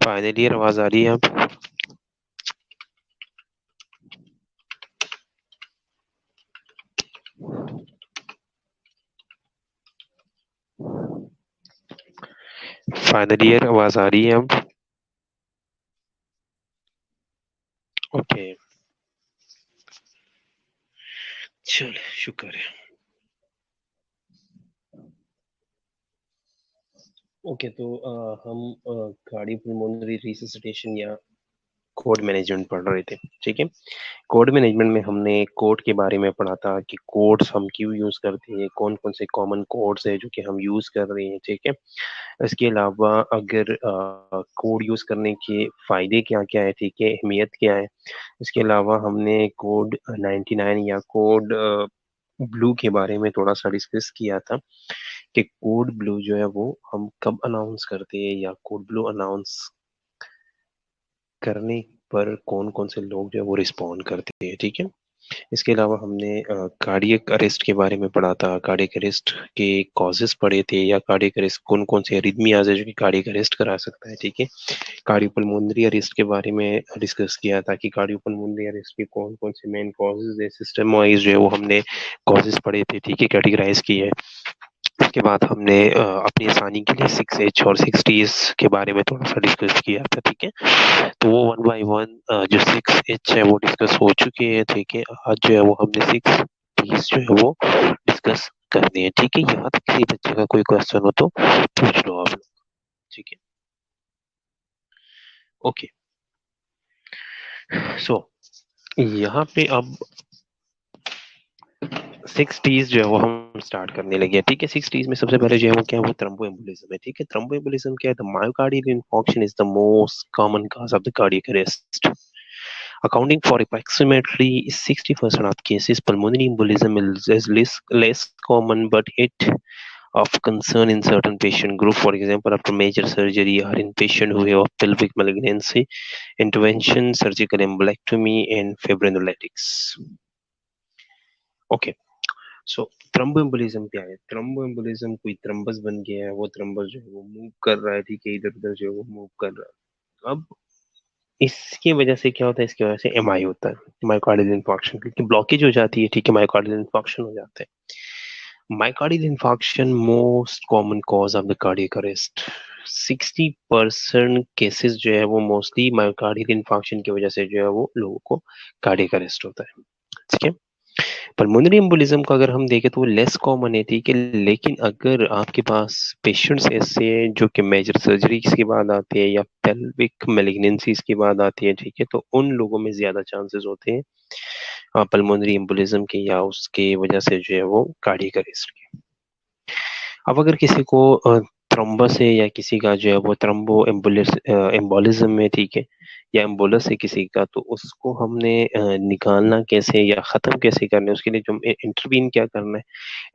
Final year आवाज आ रही है अब? फाइनल ईयर आवाज आ रही है अब? ओके, चल शुक्र है। ओके, तो हम कार्डियोपल्मोनरी रिससिटेशन या कोड मैनेजमेंट पढ़ रहे थे। ठीक है, कोड मैनेजमेंट में हमने कोड के बारे में पढ़ा था कि कोड्स हम क्यों यूज करते हैं, कौन कौन से कॉमन कोड्स है जो कि हम यूज कर रहे हैं। ठीक है, इसके अलावा अगर कोड यूज करने के फायदे क्या क्या है, ठीक है, अहमियत क्या है। इसके अलावा हमने कोड 99 या कोड ब्लू के बारे में थोड़ा सा डिस्कस किया था कि कोड ब्लू जो है वो हम कब अनाउंस करते हैं या कोड ब्लू अनाउंस करने पर कौन कौन से लोग जो है वो रिस्पॉन्ड करते हैं। ठीक है, इसके अलावा हमने कार्डियक अरेस्ट के बारे में पढ़ा था, कार्डियक अरेस्ट के कॉजेस पढ़े थे या कार्डियक अरेस्ट कौन कौन से अरिथमियाज है जो कि कार्डियक अरेस्ट करा सकता है। ठीक है, कार्डियोपल्मोनरी अरेस्ट के बारे में डिस्कस किया था कि कार्डियोपल्मोनरी अरेस्ट के कौन कौन से मेन कॉजेज है, सिस्टम वाइज जो है वो हमने कॉजेज पढ़े थे। ठीक है, कैटेगराइज किए। उसके बाद हमने अपनी आसानी के लिए 6H और 6Ts के बारे में थोड़ा सा डिस्कस किया था। ठीक है, तो वो वन बाय वन जो 6H है वो डिस्कस हो चुके हैं। ठीक है, आज जो है वो हमने 6Ts जो है वो डिस्कस करनी है। ठीक है, यहाँ तक किसी बच्चे का कोई क्वेश्चन हो तो पूछ लो आप लोग। ठीक है, ओके, सो यहाँ पे अब 6Ts जो है वो हम स्टार्ट करने लगे हैं। ठीक है, 6Ts में सबसे पहले जो है वो क्या है, वो थ्रोम्बोएम्बोलिज्म है। ठीक है, थ्रोम्बोएम्बोलिज्म क्या है, the myocardial infarction is the most common cause of the cardiac arrest, accounting for approximately 60% of cases. Pulmonary embolism is less common, but it of concern in certain patient group. For example, after major surgery or in patient who have pelvic malignancy, intervention, surgical embolectomy, and fibrinolytics. Okay, so thromboembolism क्या है? Thromboembolism कोई thrombus बन गया है, वो thrombus जो है वो मूव कर रहा है। ठीक है, इधर उधर जो है वो मूव कर रहा है। अब इसकी वजह से क्या होता है, इसकी वजह से एमआई होता है, मायोकार्डियल इंफार्क्शन, क्योंकि ब्लॉकेज हो जाती है। ठीक है, मायोकार्डियल इंफार्क्शन हो जाता है। Myocardial infarction most common cause of the cardiac arrest. 60% cases जो है वो मोस्टली मायोकार्डियल इंफार्क्शन की वजह से जो है वो लोगों को कार्डियक अरेस्ट होता है। ठीक है, पल्मोनरी एम्बोलिज्म को अगर हम देखें तो वो लेस कॉमन है। ठीक है, लेकिन अगर आपके पास पेशेंट्स ऐसे हैं जो कि मेजर सर्जरीज के बाद आते हैं या पेल्विक मैलिग्नेंसीज के बाद आती है, ठीक है, तो उन लोगों में ज्यादा चांसेस होते हैं पल्मोनरी एम्बोलिज्म के या उसके वजह से जो है वो कार्डियक अरेस्ट के। अब अगर किसी को थ्रोम्बस है या किसी का जो है वो थ्रोम्बो एम्बोलिज्म है, ठीक है, या एम्बोलस है किसी का, तो उसको हमने निकालना कैसे या खत्म कैसे करना है, उसके लिए जो इंटरवीन क्या करना है।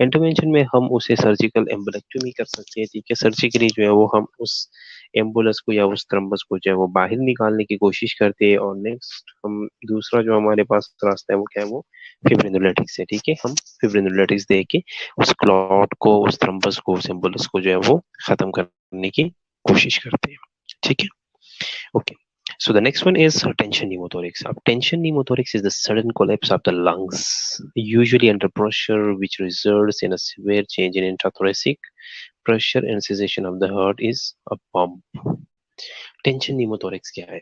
इंटरवेंशन में हम उसे सर्जिकल एम्बोलेक्टोमी कर सकते हैं। ठीक है, सर्जिकली जो है वो हम उस एम्बुलस को या उस थ्रम्बस को जो है वो बाहर निकालने की कोशिश करते हैं। और नेक्स्ट हम दूसरा जो हमारे पास रास्ता है वो क्या है, वो फिब्रिनोलेटिक्स है। ठीक है, हम फिब्रिनोलेटिक्स दे के उस क्लॉट को, उस थ्रम्बस को, उस एम्बुलस को जो है वो खत्म करने की कोशिश करते हैं। ठीक है, okay, so the next one is tension pneumothorax. Tension pneumothorax is the sudden collapse of the lungs, usually under pressure, which results in a severe change in intrathoracic pressure and cessation of the heart is a pump. Tension pneumothorax क्या है?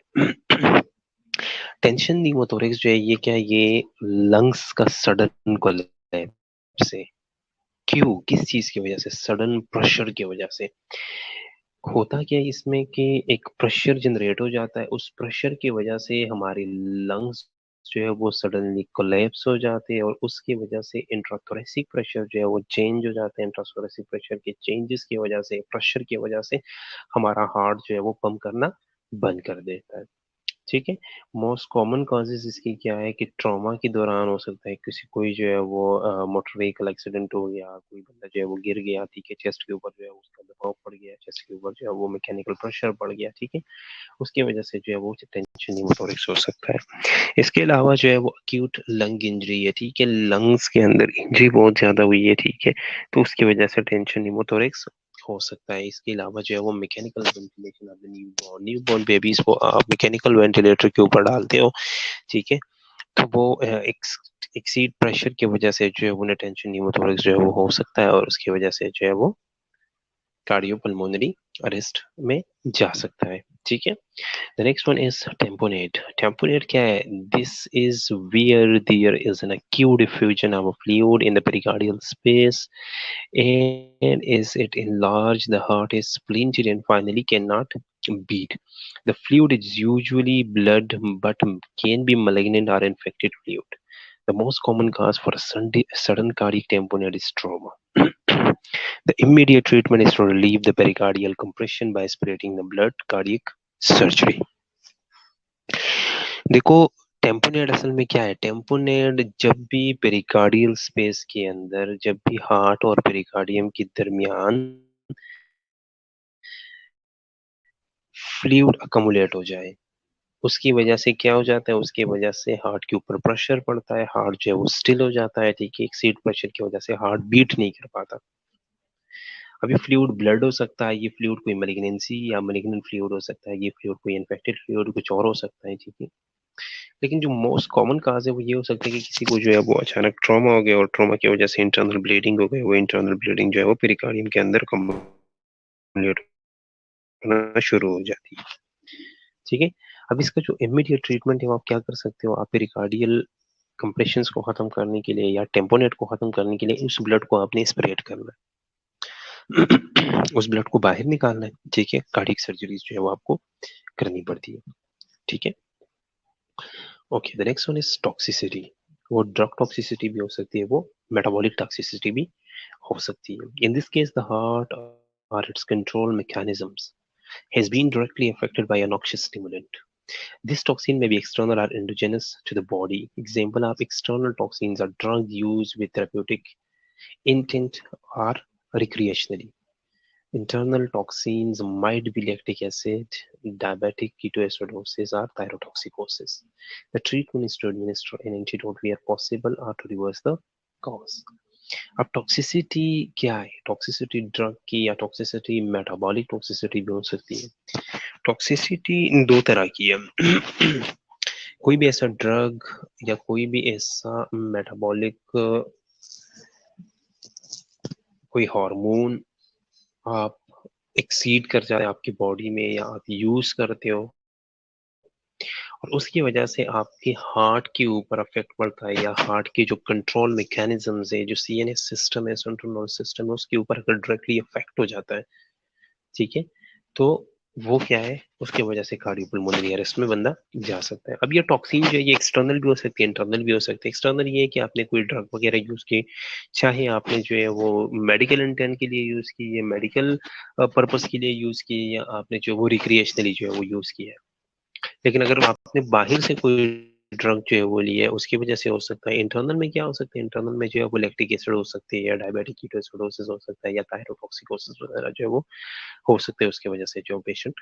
Tension pneumothorax जो है ये क्या है, ये lungs का sudden collapse है। क्यों, किस चीज की वजह से? सडन प्रेशर की वजह से। होता क्या है इसमें कि एक प्रेशर जनरेट हो जाता है, उस प्रेशर की वजह से हमारे लंग्स जो है वो सडनली कोलैप्स हो जाते हैं, और उसकी वजह से इंट्राथोरेसिक प्रेशर जो है वो चेंज हो जाता है। इंट्राथोरेसिक प्रेशर के चेंजेस की वजह से, प्रेशर की वजह से हमारा हार्ट जो है वो पंप करना बंद कर देता है। ठीक है, मोस्ट कॉमन कॉजेज इसकी क्या है कि ट्रॉमा के दौरान हो सकता है, किसी कोई जो है वो मोटर व्हीकल एक्सीडेंट हो गया, कोई बंदा जो है वो गिर गया, ठीक है, चेस्ट के ऊपर जो है उसका दबाव पड़ गया, चेस्ट के ऊपर जो है वो मैकेनिकल प्रेशर पड़ गया, ठीक है, उसकी वजह से जो है वो टेंशन न्यूमोथोरैक्स हो सकता है। इसके अलावा जो है वो अक्यूट लंग इंजरी है, ठीक है, लंग्स के अंदर इंजरी बहुत ज्यादा हुई है, ठीक है, तो उसकी वजह से टेंशन न्यूमोथोरैक्स हो सकता है। इसके अलावा जो है वो mechanical ventilation of the newborn babies को आप मैकेनिकल वेंटिलेटर के ऊपर डालते हो, ठीक है, तो वो एक्सीड प्रेशर की वजह से जो है उन्हें टेंशन न्यूमोथोरैक्स जो है वो हो सकता है, और उसकी वजह से जो है वो कार्डियोपल्मोनरी अरेस्ट में जा सकता है, ठीक है। The next one is tamponade. Tamponade क्या है? This is where there is an acute effusion of a fluid in the pericardial space, and as it enlarged, the heart is splintered and finally cannot beat. The fluid is usually blood, but can be malignant or infected fluid. The most common cause for a sudden cardiac tamponade is trauma. The immediate treatment is to relieve the pericardial compression by aspirating the blood. Cardiac surgery. देखो, टेम्पोनेड असल में क्या है? टेम्पोनेड जब भी pericardial space के अंदर, जब भी हार्ट और पेरिकार्डियम के दरमियान फ्लूइड अकमुलेट हो जाए, उसकी वजह से क्या हो जाता है? उसकी वजह से हार्ट के ऊपर प्रेशर पड़ता है, हार्ट जो है वो स्टिल हो जाता है, ठीक है। एक्सीड प्रेशर की वजह से हार्ट बीट नहीं कर पाता। अभी फ्लूइड ब्लड हो सकता है, ये फ्लूइड कोई मैलिग्नेंसी या मैलिग्नेंट फ्लूइड हो सकता है, ये फ्लूइड कोई इन्फेक्टेड फ्लूइड कुछ और हो सकता है, ठीक है। लेकिन जो मोस्ट कॉमन काज है वो ये हो सकता है कि किसी को जो है वो अचानक ट्रॉमा हो गया, और ट्रॉमा की वजह से इंटरनल ब्लीडिंग हो गई। वो इंटरनल ब्लीडिंग जो है वो पेरिकार्डियम के अंदर कम्युलेट होना शुरू हो जाती है, ठीक है। अब इसका जो इमीडिएट ट्रीटमेंट है वो आप क्या कर सकते हो? आप पेरिकार्डियल कंप्रेशंस को खत्म करने के लिए या टेम्पोनेट को खत्म करने के लिए उस ब्लड को आपने स्प्रेड करना है उस ब्लड को बाहर निकालना है, ठीक है। कार्डियक सर्जरीज जो है वो आपको करनी पड़ती है, ठीक है। Okay, the next one is toxicity. वो ड्रग टॉक्सिसिटी भी हो सकती है, वो मेटाबॉलिक टॉक्सिसिटी भी हो सकती है। In this case the heart or its control mechanisms has been directly affected by a noxious stimulant. This toxin may be external or endogenous to the body. Example of external toxins are drugs used with therapeutic intent or recreationally. Internal toxins might be lactic acid, diabetic ketoacidosis, or thyrotoxicosis. The treatment is to administer an antidote where possible or to reverse the cause. अब toxicity क्या है? Toxicity drug की या toxicity metabolic toxicity भी हो सकती है। Toxicity दो तरह की है कोई भी ऐसा ड्रग या कोई भी ऐसा मेटाबॉलिक कोई हार्मोन आप एक्सीड कर जाते हैं आपकी बॉडी में, या आप यूज करते हो, और उसकी वजह से आपके हार्ट के ऊपर अफेक्ट पड़ता है, या हार्ट के जो कंट्रोल मैकेनिज्म्स है, जो सीएनएस सिस्टम है, सेंट्रल नर्वस सिस्टम है, उसके ऊपर अगर डायरेक्टली अफेक्ट हो जाता है, ठीक है, तो वो क्या है? उसकी वजह से कार्डियोपल्मोनरी अरेस्ट में बंदा जा सकता है। अब ये टॉक्सिन जो है ये एक्सटर्नल भी हो सकती है, इंटरनल भी हो सकती है। एक्सटर्नल ये है कि आपने कोई ड्रग वगैरह यूज की, चाहे आपने जो है वो मेडिकल इंटेंट के लिए यूज की, या मेडिकल पर्पस के लिए यूज की, या आपने जो वो रिक्रिएशनली जो है वो यूज किया है। लेकिन अगर आपने बाहर से कोई ड्रग जो है वो लिया है, उसकी वजह से हो सकता है। इंटरनल में क्या हो सकता है? इंटरनल में जो है वो लैक्टिक एसिड हो सकती है, या डायबिटिक कीटोएसिडोसिस हो सकता है, या थायरोटॉक्सिकोसिस वगैरह जो है वो हो सकते हैं। उसकी वजह से जो पेशेंट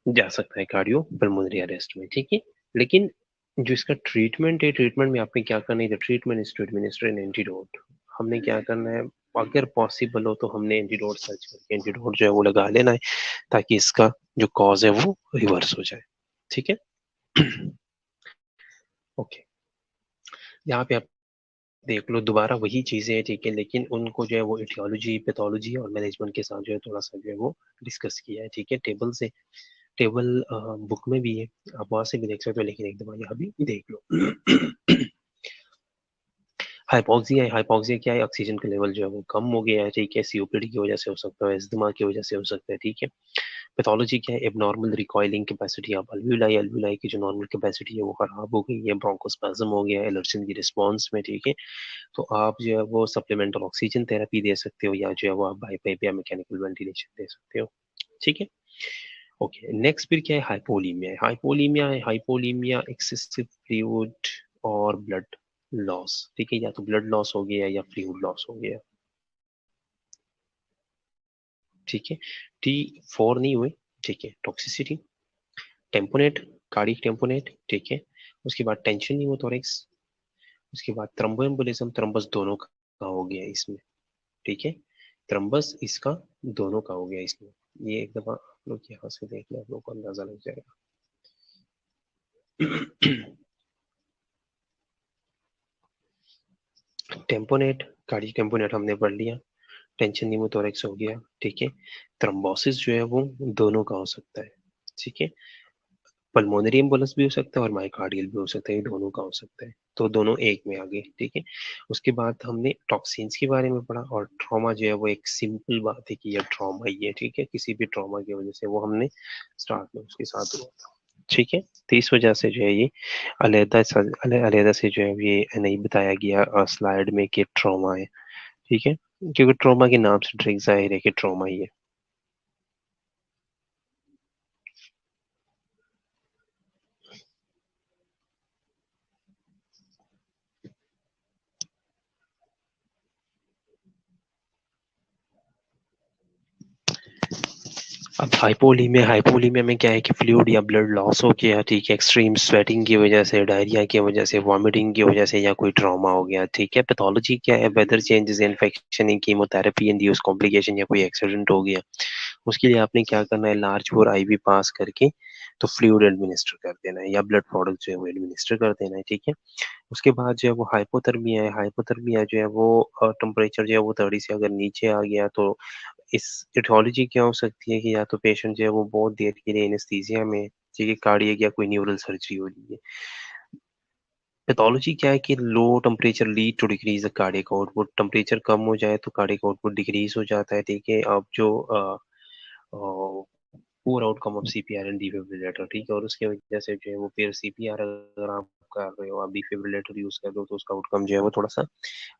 जा सकता है कार्डियो पल्मोनरी अरेस्ट में, ठीक है। लेकिन जो इसका ट्रीटमेंट है, ट्रीटमेंट में आपने क्या करना है? The treatment is to administer an antidote. हमने क्या करना है? अगर पॉसिबल हो तो हमने एंटीडोट सर्च करके एंटीडोट जो है वो लगा लेना है, ताकि इसका जो कॉज है वो रिवर्स हो जाए, ठीक है। ओके, यहाँ पे आप देख लो दोबारा वही चीजें हैं, ठीक है, लेकिन उनको जो है वो इटियोलॉजी, पैथोलॉजी और मैनेजमेंट के साथ जो है थोड़ा सा जो है वो डिस्कस किया है, ठीक है। टेबल से, टेबल बुक में भी है, आप वहां से भी देख सकते हो, लेकिन एक दफा यहाँ भी देख लो हाइपोक्सिया है। हाइपोक्सिया क्या है? ऑक्सीजन का लेवल जो है वो कम हो गया है, ठीक है। सीओपीडी की वजह से हो सकता है, इस्तेमा की वजह से हो सकता है, ठीक है। पैथोलॉजी क्या है? Abnormal recoiling capacity of alveoli. Alveoli की जो नॉर्मल कैपेसिटी है वो खराब हो गई है, ब्रोंकोस्पाज्म हो गया है एलर्जन की रिस्पॉन्स में, ठीक है। तो आप जो है वो सप्लीमेंटल ऑक्सीजन थेरेपी दे सकते हो, या जो है वो आप बाईपाइप या मैकेनिकल वेंटिलेशन दे सकते हो, ठीक है। ओके, नेक्स्ट फिर क्या है? हाइपोलीमिया है। हाइपोलीमिया है, हाइपोलीमिया एक्सेसिव फ्लूइड और ब्लड लॉस, ठीक है। या तो ब्लड लॉस हो गया या फ्लूइड लॉस हो गया, ठीक है। T4 नहीं हुए, ठीक है। टॉक्सिसिटी, टेम्पोनेट, कार्डियक टेम्पोनेट, ठीक है। उसके बाद टेंशन न्यूमोथोरैक्स, उसके बाद थ्रोम्बोएम्बोलिज्म, थ्रम्बस दोनों का हो गया इसमें, ठीक है। थ्रम्बस इसका दोनों का हो गया इसमें। ये एक दफा आप लोग यहाँ से देख लें, आप लोग को अंदाजा लग जाएगा। टेम्पोनेट, कार्डियक टेम्पोनेट हमने पढ़ लिया। टेंशन न्यूमोथोरैक्स हो गया, ठीक है। थ्रोम्बोसिस जो है वो दोनों का हो सकता है, ठीक है। पल्मोनरी एम्बोलस भी हो सकता है और माइकार्डियल भी हो सकता है, ये दोनों का हो सकता है। तो दोनों एक में आ गए, ठीक है। उसके बाद हमने टॉक्सिन्स के बारे में पढ़ा, और ट्रॉमा जो है वो एक सिंपल बात है कि ये ट्रॉमा ही है, ठीक है। किसी भी ट्रॉमा की वजह से वो हमने स्टार्ट में उसके साथ हुआ था, ठीक है। तो इस वजह से जो है ये अलहदा से जो है ये नहीं बताया गया स्लाइड में कि ट्रॉमा है, ठीक है, क्योंकि ट्रॉमा के नाम से डायरेक्ट जाहिर है कि ट्रॉमा ही है। अब हाइपोलीमिया में क्या है कि फ्लूइड या ब्लड लॉस हो गया, ठीक है, एक्सट्रीम स्वेटिंग की वजह से, डायरिया की वजह से, वॉमिटिंग की वजह से, या कोई ट्रॉमा हो गया, ठीक है। पैथोलॉजी क्या है, वेदर चेंजेस, इन्फेक्शन, इन कीमोथेरेपी इंड्यूस कॉम्प्लिकेशन, या कोई एक्सीडेंट हो गया। उसके लिए आपने क्या करना है, लार्ज बोर आईवी पास करके तो फ्लूइड एडमिनिस्टर कर देना है, या ब्लड प्रोडक्ट जो है वो एडमिनिस्टर कर देना है, ठीक है। उसके बाद जो है वो हाइपोथर्मिया है। हाइपोथर्मिया जो है वो टेम्परेचर जो है वो 30 से अगर नीचे आ गया तो इस इटियोलॉजी क्या हो सकती है कि या तो पेशेंट जो है वो बहुत देर के लिए एनेस्थीसिया में, ठीक है, कार्डियक या कोई न्यूरल सर्जरी हो रही है। पैथोलॉजी क्या है कि low temperature lead to decrease the cardiac output, temperature कम हो जाए तो कार्डियक आउटपुट डिक्रीज हो जाता है, ठीक है। अब जो poor outcome of CPR and defibrillator, ठीक है। और उसके वजह से जो है वो फिर सीपीआर अगर आप कर रहे हो, आप डिफिब्रिलेटर यूज कर रहे हो, तो उसका आउटकम जो है वो थोड़ा सा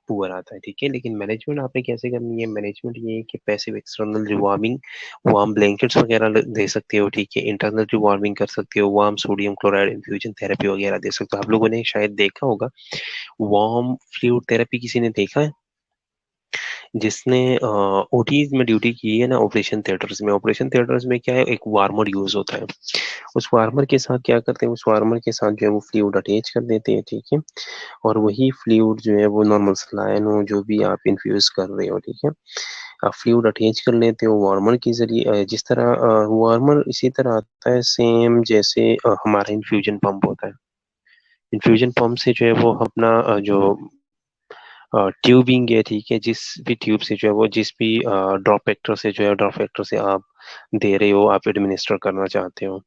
पुअर आता है, ठीक है। लेकिन मैनेजमेंट आपने कैसे करनी है, मैनेजमेंट ये है कि पैसिव एक्सटर्नल रिवार्मिंग, वार्म ब्लैंकेट्स वगैरह दे सकते हो, ठीक है। इंटरनल रिवार्मिंग कर सकते हो, warm sodium chloride infusion therapy वगैरह दे सकते हो। आप लोगों ने शायद देखा होगा वार्म फ्लूइड थेरेपी, किसी ने देखा है जिसने ओटीज में ड्यूटी की है ना, ऑपरेशन थिएटर्स में। ऑपरेशन थिएटर्स में क्या है, एक वार्मर यूज होता है। उस वार्मर के साथ क्या करते हैं, उस वार्मर के साथ जो है वो फ्लूइड अटैच कर देते हैं, ठीक है। और वही फ्लूइड जो है वो नॉर्मल सलाइन हो, जो भी आप इन्फ्यूज कर रहे हो, ठीक है, आप फ्लूइड अटैच कर लेते हो वार्मर के जरिए। जिस तरह वार्मर इसी तरह आता है सेम जैसे हमारा इन्फ्यूजन पंप होता है। इन्फ्यूजन पंप से जो है वो अपना जो ट्यूबिंग है, ठीक है, जिस भी ट्यूब से जो है वो, जिस भी ड्रॉप फैक्टर से जो है, ड्रॉप फैक्टर से आप दे रहे हो, आप एडमिनिस्टर करना चाहते हो,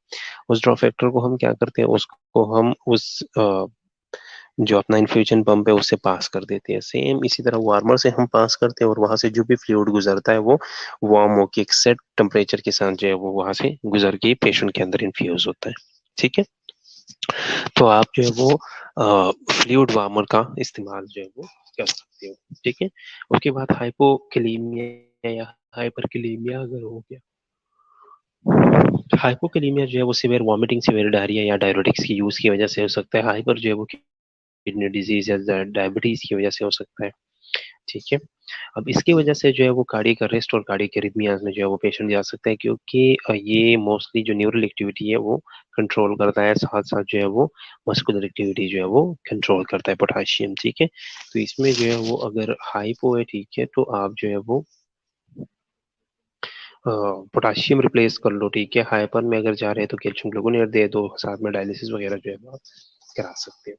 उस ड्रॉप फैक्टर को हम क्या करते हैं, उसको हम उस जो अपना इन्फ्यूजन पंप है उससे पास कर देते हैं। सेम इसी तरह वार्मर से हम पास करते हैं, और वहां से जो भी फ्लूइड गुजरता है वो वार्म होके एक सेट टेम्परेचर के साथ जो है वो वहां से गुजर के पेशेंट के अंदर इन्फ्यूज होता है, ठीक है। तो आप जो है वो फ्लूइड वार्मर का इस्तेमाल जो है वो कर सकते हो, ठीक है। उसके बाद हाइपोकैलेमिया या हाइपरकैलेमिया अगर हो गया, हाइपोकैलेमिया जो है वो सिवियर वॉमिटिंग, सिवियर डायरिया या डायरेटिक्स की यूज की वजह से हो सकता है। हाइपर जो है वो किडनी डिजीज या डायबिटीज की वजह से हो सकता है, ठीक है। अब इसकी वजह से जो है वो कार्डियक अरेस्ट और कार्डियक एरिथमियाज में जो है वो पेशेंट जा सकता है, क्योंकि ये मोस्टली जो न्यूरल एक्टिविटी है वो कंट्रोल करता है, साथ साथ जो है वो मस्कुलर एक्टिविटी जो है वो कंट्रोल करता है, पोटाशियम, ठीक है। तो इसमें जो है वो अगर हाइपो है, ठीक है, तो आप जो है वो पोटाशियम रिप्लेस कर लो, ठीक है। हाइपर में अगर जा रहे हैं तो कैल्शियम ग्लूकोनेट दे दो, साथ में डायलिसिस वगैरह जो है वो आप करा सकते हो।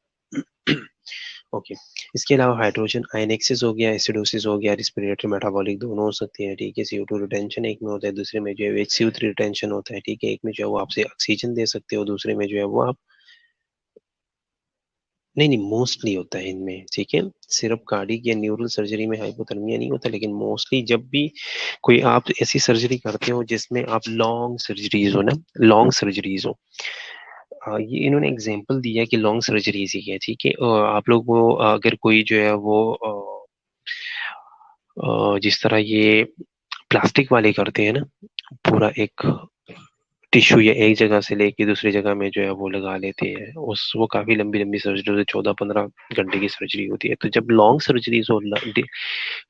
ओके। इसके अलावा हाइड्रोजन आयन एक्सिस हो गया, एसिडोसिस हो गया, रिस्पिरेटरी मेटाबॉलिक दोनों हो सकती है, ठीक है। CO2 रिटेंशन एक में होता है, दूसरे में जो है HCO3 रिटेंशन होता है, ठीक है। एक में जो है वो आपसे ऑक्सीजन दे सकते हो, दूसरे में जो है वो आप, नहीं नहीं, मोस्टली होता है इनमें, ठीक है। सिर्फ कार्डियक या न्यूरल सर्जरी में हाइपोथर्मिया नहीं होता, लेकिन मोस्टली जब भी कोई आप ऐसी सर्जरी करते हो जिसमें आप लॉन्ग सर्जरीज हो ना, लॉन्ग सर्जरीज हो, ये इन्होंने एग्जांपल दिया कि लॉन्ग सर्जरीज ही है, ठीक है। आप लोग वो अगर कोई जो है वो जिस तरह ये प्लास्टिक वाले करते हैं ना, पूरा एक टिश्यू या एक जगह से लेके दूसरी जगह में जो है वो लगा लेते हैं, उस वो काफी लंबी लंबी सर्जरी होती है, 14-15 घंटे की सर्जरी होती है। तो जब लॉन्ग सर्जरीज हो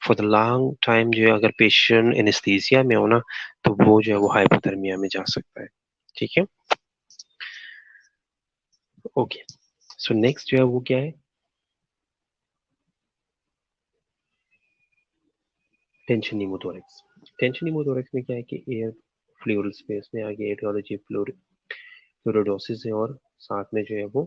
फॉर द लॉन्ग टाइम जो है, अगर पेशेंट एनेस्थीसिया में हो ना, तो वो जो है वो हाइपोथर्मिया में जा सकता है, ठीक है। ओके। सो नेक्स्ट जो है वो क्या है, टेंशन न्यूमोथोरैक्स, टेंशन न्यूमोथोरेक्स में क्या है कि एयर फ्लूरल स्पेस में आगे एटियोलॉजी फ्लोरोडोसिस है और साथ में जो है वो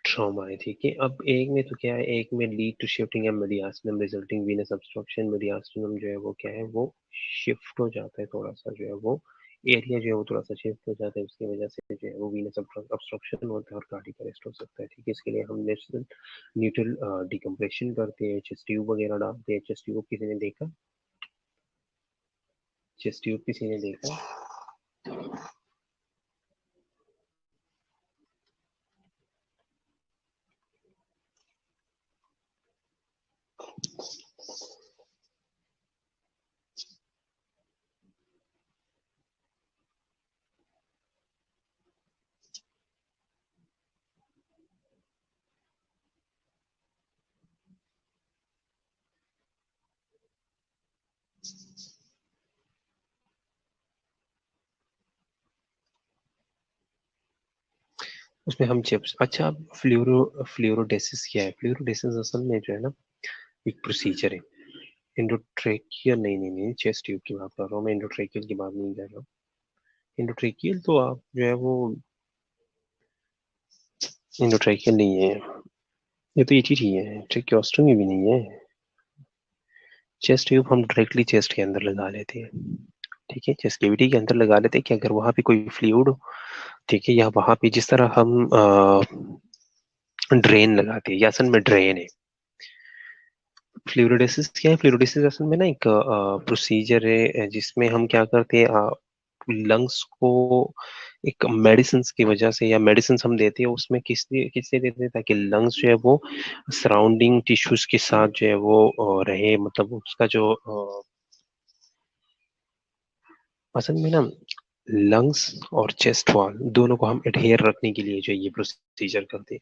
ट्रॉमा है। ठीक है, अब एक में तो क्या है, एक में lead to shifting and mediastinum resulting venous obstruction. Mediastinum जो है वो क्या है, वो शिफ्ट हो जाता है थोड़ा सा, जो है वो एरिया जो है वो थोड़ा सा शिफ्ट हो जाता है, उसकी वजह से जो है वो वीनस ऑब्स्ट्रक्शन होता है और कार्डियक अरेस्ट हो सकता है। ठीक है, इसके लिए हम न्यूट्रल डिकम्प्रेशन करते हैं, चेस्ट ट्यूब वगैरह डालते हैं। चेस्ट ट्यूब किसी ने देखा? चेस्ट ट्यूब किसी ने देखा? उसमें हम चिप्स, अच्छा फ्लोरोडेसिस क्या है? फ्लोरोडेसिस असल में जो है ना एक प्रोसीजर है। एंडोट्रेकियल, नहीं नहीं नहीं, चेस्ट ट्यूब की बात कर रहा हूँ मैं, एंडोट्रेकियल की बात नहीं कर रहा हूँ। एंडोट्रेकियल तो आप जो है वो एंडोट्रेकियल नहीं है, ये तो एक ही है, ट्रेकियोस्टोमी भी नहीं है। चेस्ट ट्यूब हम डायरेक्टली चेस्ट के अंदर लगा लेते हैं। ठीक है, चेस्ट कैविटी के अंदर लगा लेते हैं कि अगर वहां पे कोई फ्लूइड हो, ठीक है, या वहां पे जिस तरह हम ड्रेन लगाते हैं, या असल में ड्रेन है। फ्लूरोडेसिस क्या है? फ्लूरोडेसिस असल में ना एक प्रोसीजर है जिसमें हम क्या करते हैं, लंग्स को एक मेडिसिन की वजह से, या मेडिसिन हम देते हैं उसमें किससे देते हैं ताकि लंग्स जो है वो सराउंडिंग टिश्यूज के साथ जो है वो रहे, मतलब उसका जो असल में ना लंग्स और चेस्ट वॉल दोनों को हम एडहेयर रखने के लिए जो ये प्रोसीजर करते हैं।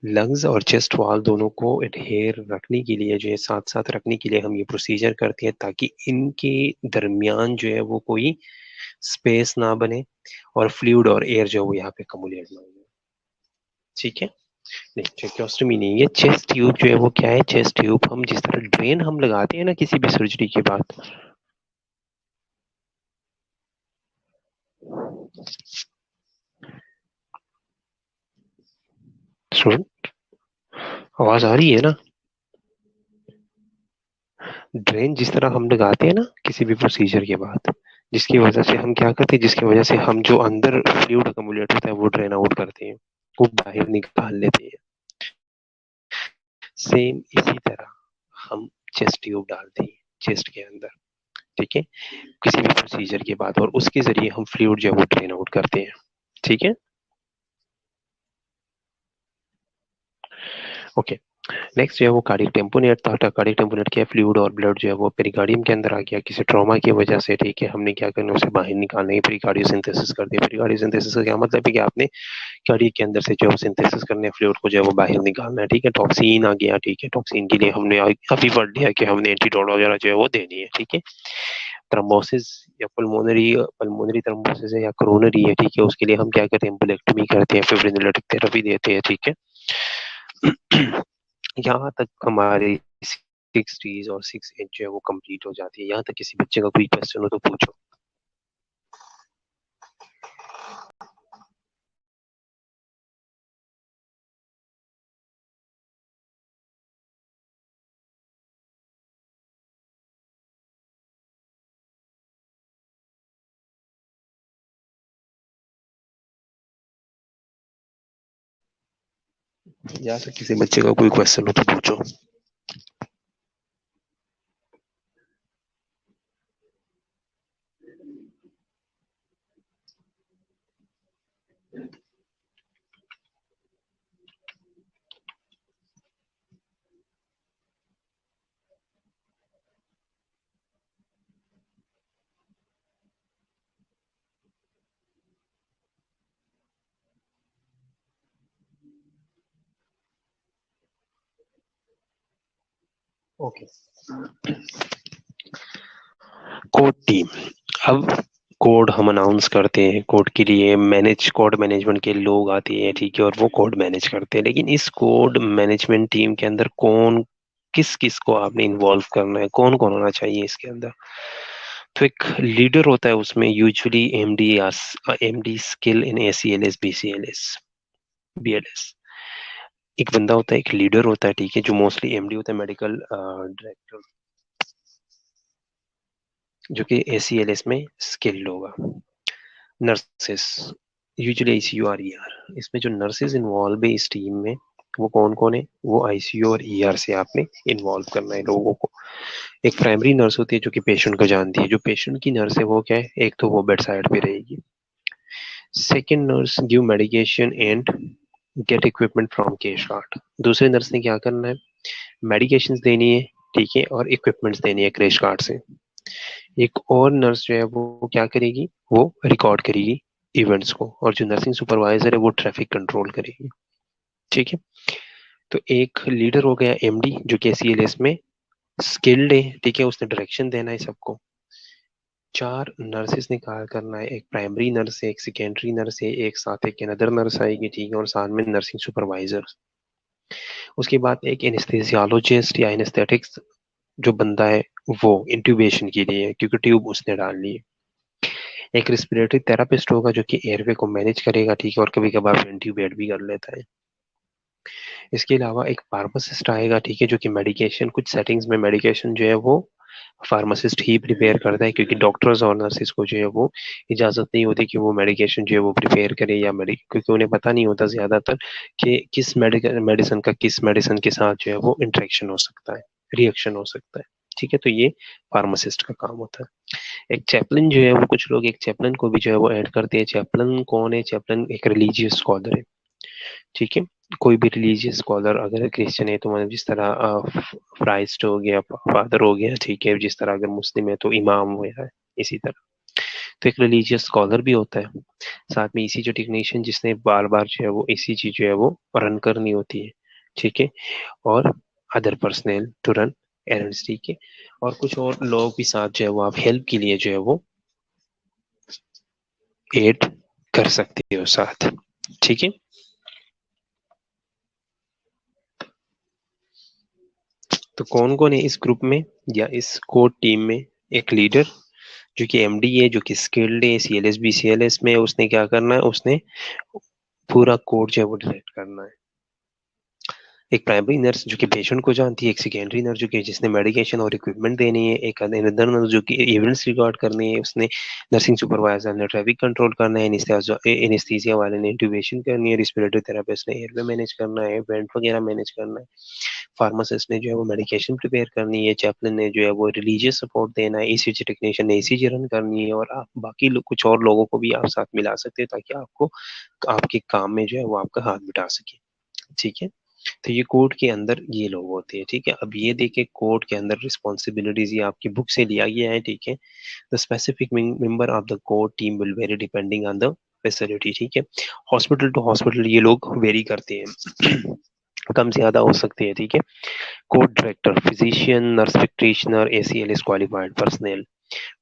लंग्स और चेस्ट वॉल दोनों को एडहेयर रखने के लिए जो है, साथ साथ रखने के लिए हम ये प्रोसीजर करते हैं ताकि इनके दरमियान जो है वो कोई स्पेस ना बने और फ्लूइड और एयर जो है वो यहाँ पे कम्युलेट ना हो। ठीक है, नहीं ट्रेकियोस्टोमी नहीं है। चेस्ट ट्यूब जो है वो क्या है, चेस्ट ट्यूब हम जिस तरह ड्रेन हम लगाते हैं ना किसी भी सर्जरी के बाद, सुन, आवाज आ रही है ना? ड्रेन जिस तरह हम लगाते हैं ना किसी भी प्रोसीजर के बाद, जिसकी वजह से हम क्या करते हैं, जिसकी वजह से हम जो अंदर फ्लूइड अक्यूमुलेट होता है वो ड्रेन आउट करते हैं, वो बाहर निकाल लेते हैं। सेम इसी तरह हम चेस्ट ट्यूब डालते हैं चेस्ट के अंदर, ठीक है, किसी भी प्रोसीजर के बाद, और उसके जरिए हम फ्लूइड जो है वो ड्रेन आउट करते हैं। ठीक है, ओके। नेक्स्ट जो है वो कार्डियक टेम्पोनेट था। कार्डियक टेम्पोनेट क्या है, फ्लूइड और ब्लड जो है वो पेरिकार्डियम के अंदर आ गया किसी ट्रॉमा की वजह से। ठीक है, हमने क्या करना, उसे बाहर निकालने की पेरिकार्डियोसिंथेसिस कर दिया। पेरिकार्डियोसिंथेसिस का क्या मतलब है कि आपने कार्डियक के अंदर से जो है सिंथेसिस करने फ्लूइड को जो है वो बाहर निकालना है। ठीक है, टॉक्सिन आ गया। ठीक है, टॉक्सिन के लिए हमने अभी पढ़ लिया कि हमने एंटीडोट वगैरह जो है वो देनी है। ठीक है, थ्रोम्बोसिस या पल्मोनरी पल्मोनरी थ्रोम्बोसिस है या कोरोनरी है, ठीक है, उसके लिए हम क्या करते हैं, एम्बोलेक्टमी करते हैं, फिब्रिनोलेटिक थेरेपी देते हैं। ठीक है, यहाँ तक हमारे 6 Ds और 6H जो है वो कंप्लीट हो जाती है। यहाँ तक किसी बच्चे का कोई क्वेश्चन हो तो पूछो। यहाँ तक किसी बच्चे का कोई क्वेश्चन हो तो पूछो। Okay, code team. अब कोड हम अनाउंस करते हैं, कोड के लिए कोड मैनेजमेंट के लोग आते हैं, ठीक है, और वो कोड मैनेज करते हैं। लेकिन इस कोड मैनेजमेंट टीम के अंदर कौन किस किस को आपने इन्वॉल्व करना है, कौन कौन होना चाहिए इसके अंदर। तो एक लीडर होता है उसमें, यूजुअली एमडी या एमडी स्किल इन एसीएलएस बीसीएलएस बीएलएस। एक बंदा होता है, एक लीडर होता है, ठीक है, जो मोस्टली एमडी होता है, मेडिकल डायरेक्टर, जो कि एसीएलएस में स्किल्ड होगा। नर्सेस, यूजुअली आईसीयू और ईआर। इसमें जो नर्सेज इन्वॉल्व है इस टीम में, वो कौन कौन है, वो आईसीयू और ईआर से आपने इन्वॉल्व करना है लोगों को। एक प्राइमरी नर्स होती है जो कि पेशेंट को जानती है। जो पेशेंट की नर्स है वो क्या है, एक तो वो बेड साइड पे रहेगी। Second nurse give medication and get equipment from case card. दूसरे नर्स ने क्या करना है, मेडिकेशंस देनी है, ठीक है, और इक्विपमेंट्स देनी है क्रैश कार्ड से। एक और नर्स जो है वो क्या करेगी, वो रिकॉर्ड करेगी इवेंट्स को, और जो नर्सिंग सुपरवाइजर है वो ट्रैफिक कंट्रोल करेगी, ठीक है। तो एक लीडर हो गया एमडी जो कि सीएलएस में स्किल्ड है, ठीक है, उसने डायरेक्शन देना है सबको। चार नर्सेस ने कार्य करना है, एक प्राइमरी नर्स है, एक सेकेंडरी नर्स है, एक साथ एक अनदर नर्स आएगी, ठीक है, और साथ में नर्सिंग सुपरवाइजर। उसके बाद एक एनेस्थेसियोलॉजिस्ट या एनेस्थेटिक्स जो बंदा है वो इंट्यूबेशन के लिए, क्योंकि ट्यूब उसने डालनी है। एक रिस्पिरेटरी थेरापिस्ट होगा जो कि एयरवे को मैनेज करेगा, ठीक है, और कभी कभार इंट्यूबेट भी कर लेता है। इसके अलावा एक फार्मासिस्ट आएगा, ठीक है, जो कि मेडिकेशन, कुछ सेटिंग्स में मेडिकेशन जो है वो फार्मासिस्ट ही प्रिपेयर करता है, क्योंकि डॉक्टर्स और नर्सिस को जो है वो इजाजत नहीं होती कि वो मेडिकेशन जो है वो प्रिपेयर करे, या क्योंकि उन्हें पता नहीं होता ज्यादातर कि किस मेडिसिन का किस मेडिसिन के साथ जो है वो इंटरेक्शन हो सकता है, रिएक्शन हो सकता है, ठीक है। तो ये फार्मासिस्ट का काम होता है। एक चैपलिन जो है वो, कुछ लोग एक चैपलिन को भी जो है वो ऐड करते हैं। चैपलिन कौन है, चैपलिन एक रिलीजियस स्कॉलर है, ठीक है। कोई भी रिलीजियस स्कॉलर अगर क्रिश्चियन है तो मतलब जिस तरह क्राइस्ट हो गया, फादर हो गया, ठीक है, जिस तरह अगर मुस्लिम है तो इमाम हो गया, इसी तरह। तो एक रिलीजियस स्कॉलर भी होता है। साथ में इसी जो टेक्नीशियन जिसने बार बार जो है वो इसी चीज जो है वो रन करनी होती है, ठीक है, और अदर पर्सनल टू रन एरंड्स, ठीक है, और कुछ और लोग भी साथ जो है वो आप हेल्प के लिए जो है वो एड कर सकते हो साथ, ठीक है। तो कौन कौन है इस ग्रुप में या इस कोर टीम में, एक लीडर जो कि एमडी है, जो कि स्किल्ड है, सीएलएस बीसीएलएस में उसने क्या करना है, उसने पूरा कोड जो है वो डायरेक्ट करना है। एक प्राइमरी नर्स जो कि पेशेंट को जानती है, एक सेकेंडरी नर्स जो कि जिसने मेडिकेशन और इक्विपमेंट देनी है, एक अनदर नर्स जो कि इवेंट्स रिकॉर्ड करनी है, उसने नर्सिंग सुपरवाइजर ने ट्रैफिक कंट्रोल करना है, एनेस्थीसिया वाले ने इंट्यूबेशन करनी है, रिस्पिरेटरी थेरेपिस्ट ने एयरवे मैनेज करना है, वेंट वगैरह मैनेज करना है, फार्मासिस्ट ने जो है वो मेडिकेशन प्रिपेयर करनी है, चैपलिन ने जो है वो रिलीजियस सपोर्ट देना है, ईसीजी टेक्नीशियन ने ईसीजी रन करनी है, और आप बाकी कुछ और लोगों को भी आप साथ मिला सकते हैं ताकि आपको आपके काम में जो है वो आपका हाथ बिठा सके, ठीक है। तो ये कोड के अंदर ये लोग होते हैं, ठीक है। अब ये देखे कोड के अंदर रिस्पॉन्सिबिलिटीज ये आपकी बुक से लिया गया है, ठीक है। The specific member of the code team will very depending on the facility, ठीक है। हॉस्पिटल टू हॉस्पिटल ये लोग वेरी करते हैं कम ज्यादा हो सकती है, ठीक है। Code director, physician, nurse practitioner, ACLS qualified personnel.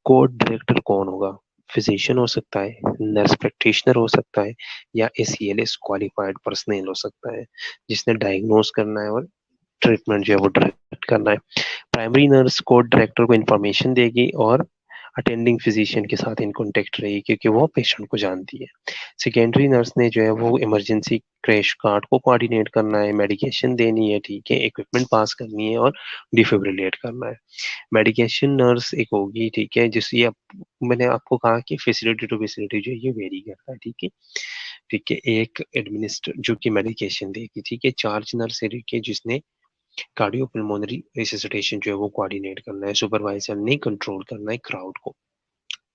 Code director कौन होगा, फिजिशियन हो सकता है, नर्स प्रैक्टिशनर हो सकता है, या एसीएलएस क्वालिफाइड पर्सनल हो सकता है, जिसने डायग्नोस करना है और ट्रीटमेंट जो है वो डायरेक्ट करना है। प्राइमरी नर्स कोड डायरेक्टर को इन्फॉर्मेशन देगी और अटेंडिंग फिजिशियन के साथ इन कॉन्टेक्ट रहेगी, क्योंकि वो पेशेंट को जानती है। सेकेंडरी नर्स ने जो है वो इमरजेंसी क्रैश कार्ड को कोऑर्डिनेट करना है, मेडिकेशन देनी है, ठीक है, इक्विपमेंट पास करनी है, और डिफिब्रिलेट करना है। मेडिकेशन नर्स एक होगी, ठीक है, जिस ये मैंने आपको कहा कि फैसिलिटी टू फैसिलिटी जो है ये वेरी करता है, ठीक है। ठीक है, एक एडमिनिस्टर जो कि मेडिकेशन देगी, ठीक है। चार्ज नर्स है, ठीक है, जिसने कार्डियोपल्मोनरी रिससिटेशन जो है वो कोऑर्डिनेट करना है, सुपरवाइजर ने कंट्रोल करना है क्राउड को,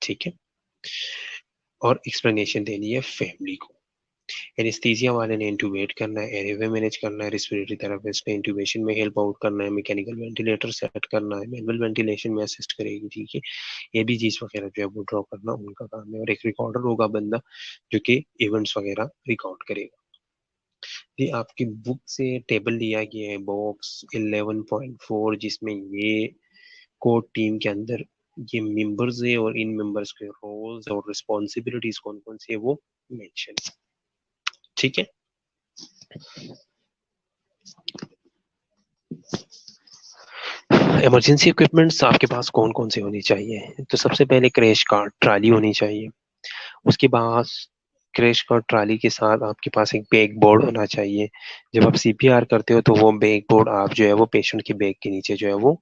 ठीक है, और एक्सप्लेनेशन देनी है फैमिली को। एनेस्थीसिया वाले ने इंट्यूबेट करना है, एयरवे मैनेज करना है, रिस्पिरेटरी थेरेपिस्ट ने इंट्यूबेशन में हेल्प आउट करना है, मैकेनिकल वेंटिलेटर सेट करना है, मैनुअल वेंटिलेशन में असिस्ट करेगी, ठीक है। एबीजीज वगैरह जो है वो ड्रॉ करना उनका काम है, और एक रिकॉर्डर होगा बंदा जो कि इवेंट्स वगैरह रिकॉर्ड करेगा। ये आपकी बुक से टेबल लिया गया है, बॉक्स 11.4, जिसमें ये कोड टीम के अंदर ये मेंबर्स है और इन मेंबर्स के रोल्स और रिस्पॉन्सिबिलिटीज कौन कौन सी है वो मेंशन, ठीक है। इमरजेंसी इक्विपमेंट्स आपके पास कौन कौन से होने चाहिए? तो सबसे पहले क्रैश कार्ट ट्राली होनी चाहिए। उसके बाद क्रैश कार्ट ट्राली के साथ आपके पास एक बैक बोर्ड होना चाहिए। जब आप सीपीआर करते हो तो वो बैक बोर्ड आप जो है वो पेशेंट के बैक के नीचे जो है वो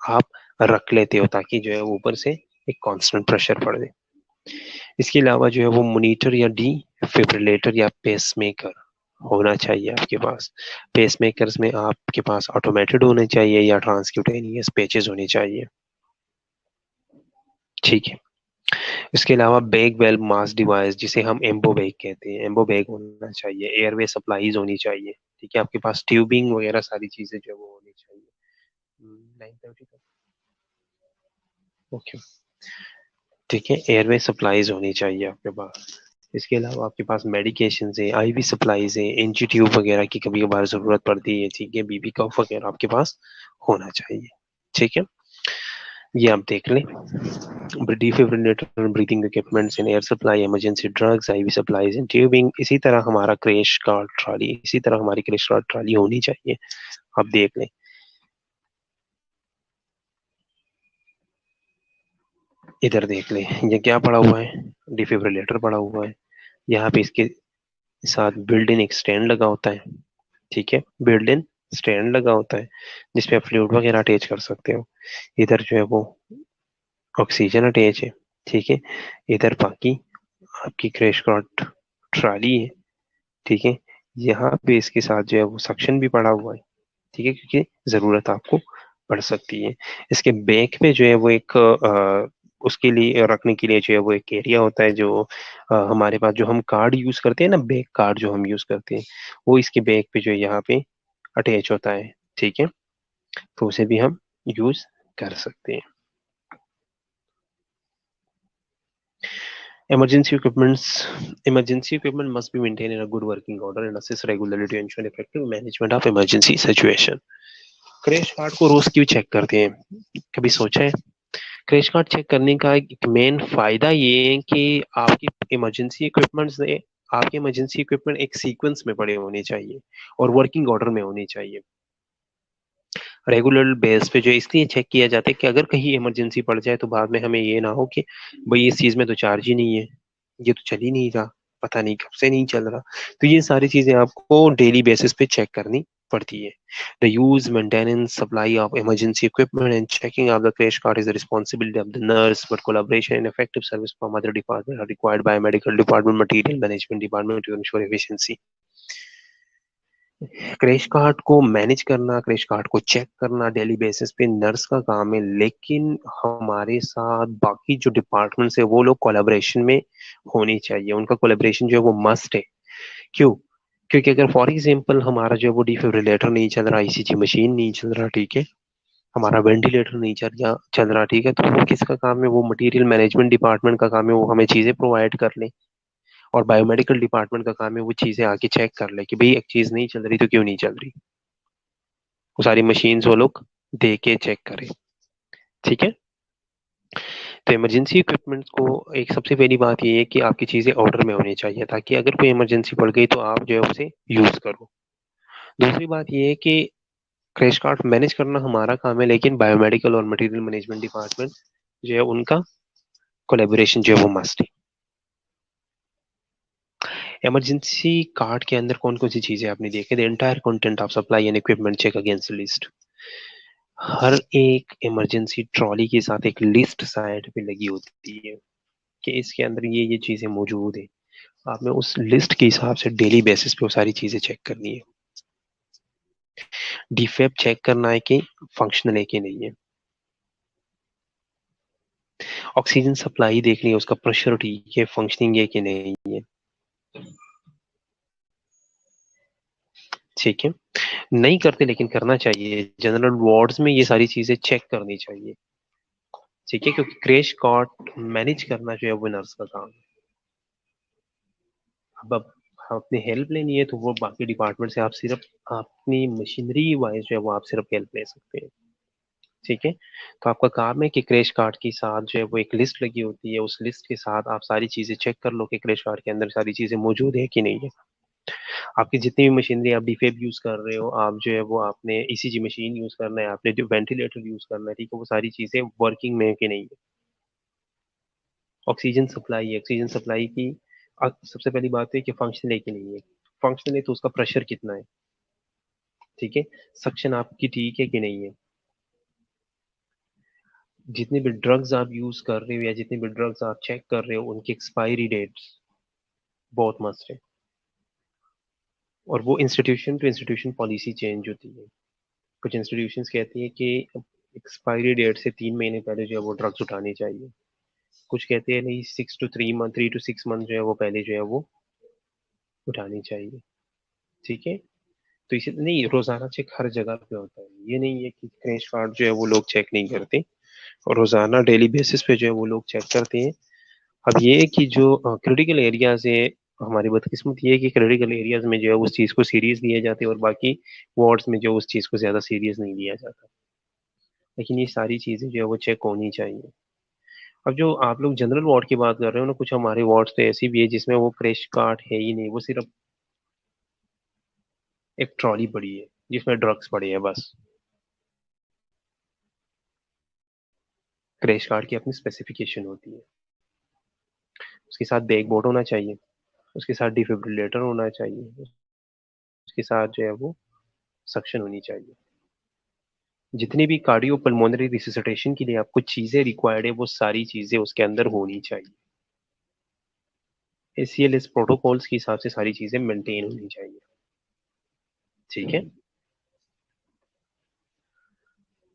आप रख लेते हो, ताकि जो है ऊपर से एक कांस्टेंट प्रेशर पड़े। इसके अलावा जो है वो मॉनिटर या डिफिब्रिलेटर या पेसमेकर होना चाहिए आपके पास। पेसमेकर्स में आपके पास ऑटोमेटेड होने चाहिए या ट्रांसक्यूटेनियस पैचेस होने चाहिए। ठीक है। इसके अलावा बैग वेल मास डिवाइस, जिसे हम एम्बो बैग कहते हैं, एम्बो बैग होना चाहिए। एयरवे सप्लाईज होनी चाहिए। ठीक है, आपके पास ट्यूबिंग वगैरह सारी चीजें जो है वो होनी चाहिए। 9:30 तक। ओके। ठीक है, एयरवे सप्लाईज होनी चाहिए आपके पास। इसके अलावा आपके पास मेडिकेशन है, आईवी सप्लाईज है, इंची ट्यूब वगैरह की कभी कभार जरूरत पड़ती है। ठीक है, बीबी कफ वगैरह आपके पास होना चाहिए। ठीक है, ये आप देख लें। Defibrillator, breathing equipments and air supply, emergency drugs, IV supplies and tubing. इसी तरह हमारा क्रैश कार्ट ट्रॉली, इसी तरह हमारी क्रैश कार्ट ट्रॉली होनी चाहिए। आप देख लें, इधर देख लें, ये क्या पड़ा हुआ है? डिफिब्रिलेटर पड़ा हुआ है। यहाँ पे इसके साथ बिल्ट इन एक स्टैंड लगा होता है। ठीक है, बिल्ट इन स्टैंड लगा होता है जिसपे आप फ्लूइड वगैरह अटैच कर सकते हो। इधर जो है वो ऑक्सीजन अटैच है। ठीक है, इधर बाकी आपकी क्रैश कार्ट ट्रॉली है। ठीक है, यहाँ पे इसके साथ जो है वो सक्शन भी पड़ा हुआ है। ठीक है, क्योंकि जरूरत आपको पड़ सकती है। इसके बैक पे जो है वो एक उसके लिए रखने के लिए जो है वो एक एरिया होता है, जो हमारे पास जो हम कार्ड यूज करते हैं ना, बैक कार्ड जो हम यूज करते हैं, वो इसके बैक पे जो है यहाँ पे अटैच होता है। ठीक है, तो उसे भी हम यूज कर सकते हैं। Emergency equipment must be maintained in a good working order and assessed regularly to ensure effective management of emergency situation. Crash card को रोज क्यों चेक करते हैं? कभी सोचा है? क्रैश कार्ड चेक करने का एक मेन फायदा ये है कि आपकी इमरजेंसी इक्विपमेंट्स ने आपके इमरजेंसी इक्विपमेंट एक सीक्वेंस में पड़े होने चाहिए और वर्किंग ऑर्डर में होने चाहिए। रेगुलर बेस पे जो इसलिए चेक किया जाता है कि अगर कहीं इमरजेंसी पड़ जाए तो बाद में हमें ये ना हो कि भाई इस चीज में तो चार्ज ही नहीं है, ये तो चल ही नहीं रहा, पता नहीं कब से नहीं चल रहा। तो ये सारी चीजें आपको डेली बेसिस पे चेक करनी पड़ती है। The use maintenance supply of emergency equipment and checking of the crash card is the responsibility of the nurse, but collaboration and effective service from other department are required by medical department, material management department to ensure efficiency. Crash cart को manage करना, crash cart को check करना daily basis पे nurse का काम है, लेकिन हमारे साथ बाकी जो डिपार्टमेंट्स है वो लोग कोलैबोरेशन में होनी चाहिए। उनका कोलैबोरेशन जो है वो मस्ट है। क्यों? क्योंकि अगर फॉर एग्जांपल हमारा जो है वो डिफिब्रिलेटर नहीं चल रहा, ईसीजी मशीन नहीं चल रहा, ठीक है, हमारा वेंटिलेटर नहीं चल रहा, ठीक है, तो वो किसका काम है? वो मटेरियल मैनेजमेंट डिपार्टमेंट का काम है, वो हमें चीजें प्रोवाइड कर ले। और बायोमेडिकल डिपार्टमेंट का काम है वो चीजें आके चेक कर ले कि भाई एक चीज नहीं चल रही तो क्यों नहीं चल रही। वो सारी मशीन्स वो लोग दे के चेक करें। ठीक है, तो इमरजेंसी इक्विपमेंट्स को एक सबसे पहली बात ये है कि आपकी चीजें ऑर्डर में होनी चाहिए, ताकि अगर कोई इमरजेंसी पड़ गई तो आप जो है उसे यूज करो। दूसरी बात ये है कि क्रैश कार्ट मैनेज करना हमारा काम है, लेकिन बायोमेडिकल और मटेरियल मैनेजमेंट डिपार्टमेंट जो है उनका कोलेबोरेशन जो है वो मस्ट है। इमरजेंसी कार्ड के अंदर कौन कौन सी चीजें आपने देखी? The entire content of supply and equipment check against list. हर एक इमरजेंसी ट्रॉली के साथ एक लिस्ट साइड पे लगी होती है कि इसके अंदर ये चीजें मौजूद है। आपने उस लिस्ट के हिसाब से डेली बेसिस पे वो सारी चीजें चेक करनी है। डिफेक्ट चेक करना है कि फंक्शनल है कि नहीं है। ऑक्सीजन सप्लाई देखनी है, उसका प्रेशर ठीक है, फंक्शनिंग है कि नहीं है। ठीक है, नहीं करते लेकिन करना चाहिए। जनरल वार्ड्स में ये सारी चीजें चेक करनी चाहिए। ठीक है, क्योंकि क्रैश कॉट मैनेज करना जो है वो नर्स का काम है। अब अपनी हेल्प लेनी है तो वो बाकी डिपार्टमेंट से आप सिर्फ अपनी मशीनरी वाइज जो है वो आप सिर्फ हेल्प ले सकते हैं। ठीक है, तो आपका काम है कि क्रैश कार्ड के साथ जो है वो एक लिस्ट लगी होती है, उस लिस्ट के साथ आप सारी चीजें चेक कर लो कि क्रैश कार्ड के अंदर सारी चीजें मौजूद है कि नहीं है। आपकी जितनी भी मशीनरी आप डीफेब यूज कर रहे हो, आप जो है वो आपने ईसीजी मशीन यूज करना है, आपने जो वेंटिलेटर यूज करना है, ठीक है, वो सारी चीजें वर्किंग में है कि नहीं है। ऑक्सीजन सप्लाई की सबसे पहली बात है कि फंक्शनल है कि नहीं है। फंक्शनल है तो उसका प्रेशर कितना है, ठीक है। सक्शन आपकी ठीक है कि नहीं है। जितने भी ड्रग्स आप यूज कर रहे हो या जितने भी ड्रग्स आप चेक कर रहे हो, उनकी एक्सपायरी डेट्स बहुत मस्ट है। और वो institution to institution policy change होती है। कुछ इंस्टीट्यूशंस कहती है कि एक्सपायरी डेट से 3 महीने पहले जो है वो ड्रग्स उठानी चाहिए। कुछ कहते हैं नहीं, 6 to 3 मंथ, 3 to 6 मंथ जो है वो पहले जो है वो उठानी चाहिए, ठीक है। तो इसे नहीं, रोजाना चेक हर जगह पे होता है, ये नहीं है कि क्रैश कार्ड जो है वो लोग चेक नहीं करते। और रोजाना डेली बेसिस पे जो है वो लोग चेक करते हैं। अब ये है कि जो क्रिटिकल एरियाज है, हमारी बदकिस्मत ये है कि क्रिटिकल एरियाज में जो है उस चीज को सीरियस लिया जाते हैं और बाकी वार्ड्स में जो उस चीज को ज्यादा सीरियस नहीं लिया जाता। लेकिन ये सारी चीजें जो है वो चेक होनी चाहिए। अब जो आप लोग जनरल वार्ड की बात कर रहे हो ना, कुछ हमारे वार्ड्स तो ऐसी भी है जिसमें वो क्रैश कार्ट है ही नहीं, वो सिर्फ एक ट्रॉली पड़ी है जिसमें ड्रग्स पड़े हैं बस। क्रैश कार्ट की अपनी स्पेसिफिकेशन होती है। उसके साथ बैक बोर्ड होना चाहिए, उसके साथ डिफिब्रिलेटर होना चाहिए, उसके साथ जो है वो सक्शन होनी चाहिए। जितनी भी कार्डियो पल्मोनरी रिsuscitation के लिए आपको चीजें रिक्वायर्ड है, वो सारी चीजें उसके अंदर होनी चाहिए। एसीएलएस प्रोटोकॉल्स के हिसाब से सारी चीजें मेंटेन होनी चाहिए, ठीक है।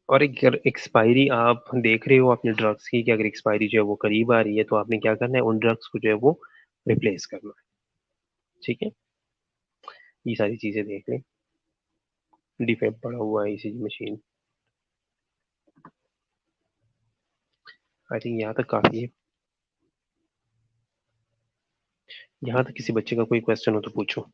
और एक एक्सपायरी आप देख रहे हो अपने ड्रग्स की, कि अगर एक्सपायरी जो है वो करीब आ रही है तो आपने क्या करना है, उन ड्रग्स को जो है वो रिप्लेस करना है, ठीक है। ये सारी चीजें देख लें। डिफेक्ट पड़ा हुआ है ईसीजी मशीन। आई थिंक यहाँ तक काफी है। यहाँ तक किसी बच्चे का कोई क्वेश्चन हो तो पूछो।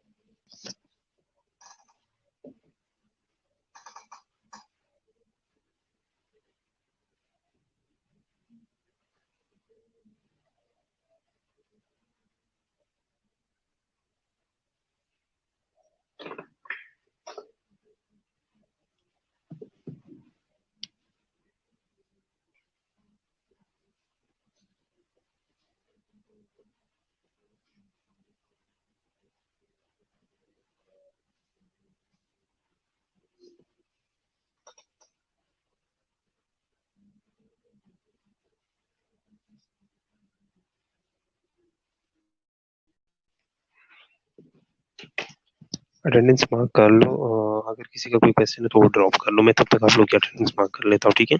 अटेंडेंस मार्क कर लो, अगर किसी का कोई क्वेश्चन है तो वो ड्रॉप कर लो, मैं तब तक आप लोग की अटेंडेंस मार्क कर लेता हूँ, ठीक है।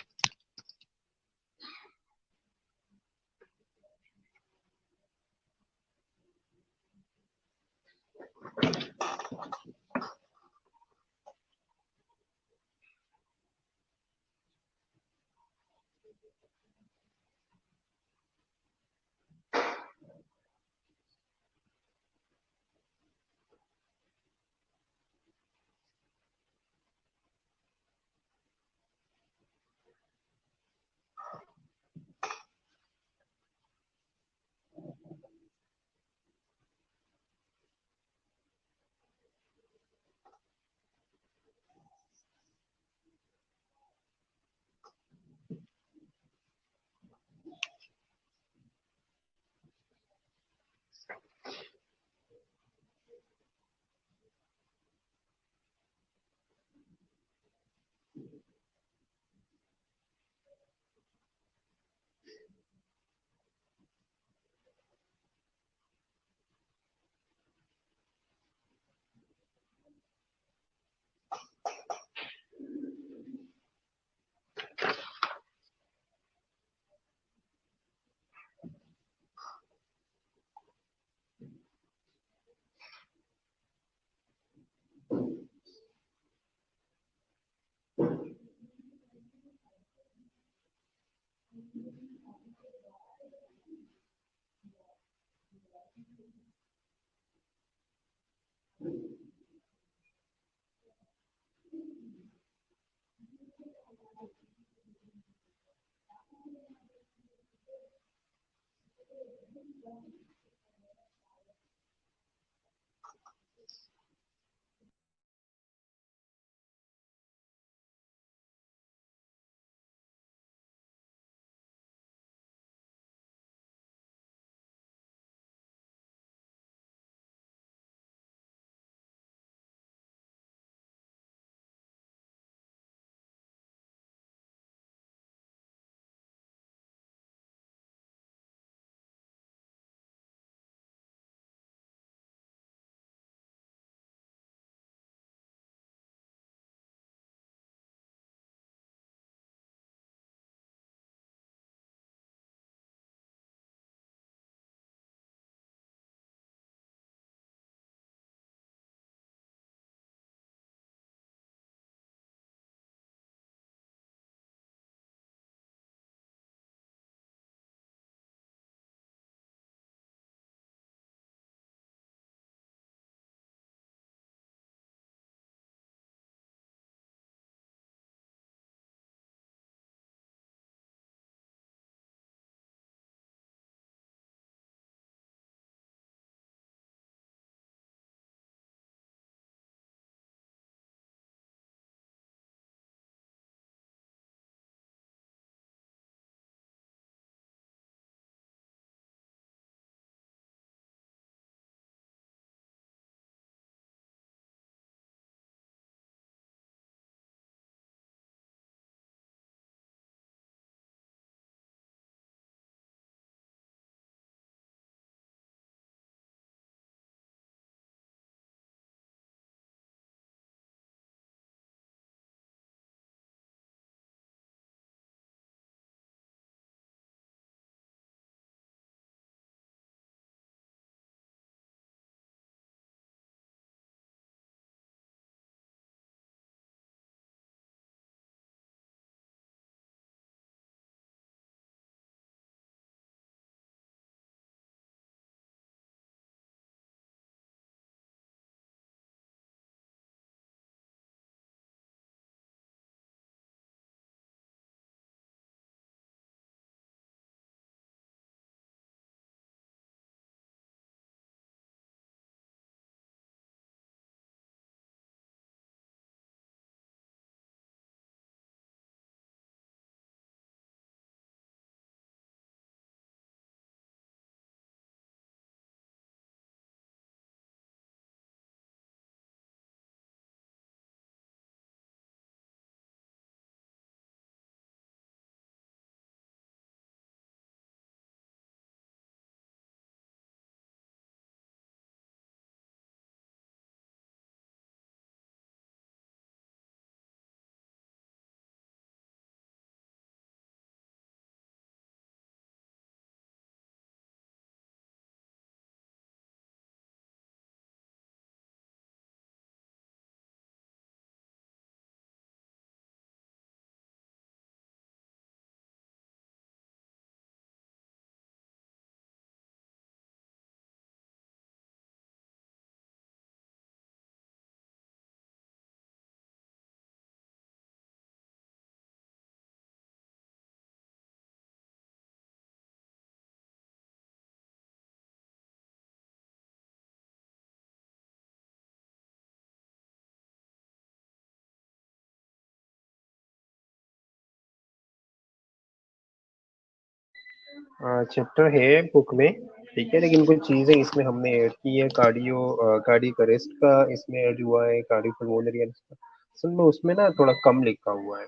चैप्टर है बुक में, ठीक है, लेकिन कुछ चीजें इसमें हमने ऐड की है। कार्डियक अरेस्ट का इसमें ऐड हुआ है, कार्डियोपल्मोनरी अरेस्ट का असल में उसमें ना थोड़ा कम लिखा हुआ है।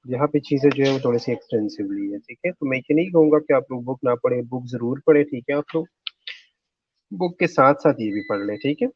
यहाँ पे चीजें जो है वो थोड़ी सी एक्सटेंसिवली है, ठीक है। तो मैं ये नहीं कहूंगा कि आप लोग बुक ना पढ़े, बुक जरूर पढ़े, ठीक है। आप लोग बुक के साथ साथ ये भी पढ़ लें, ठीक है।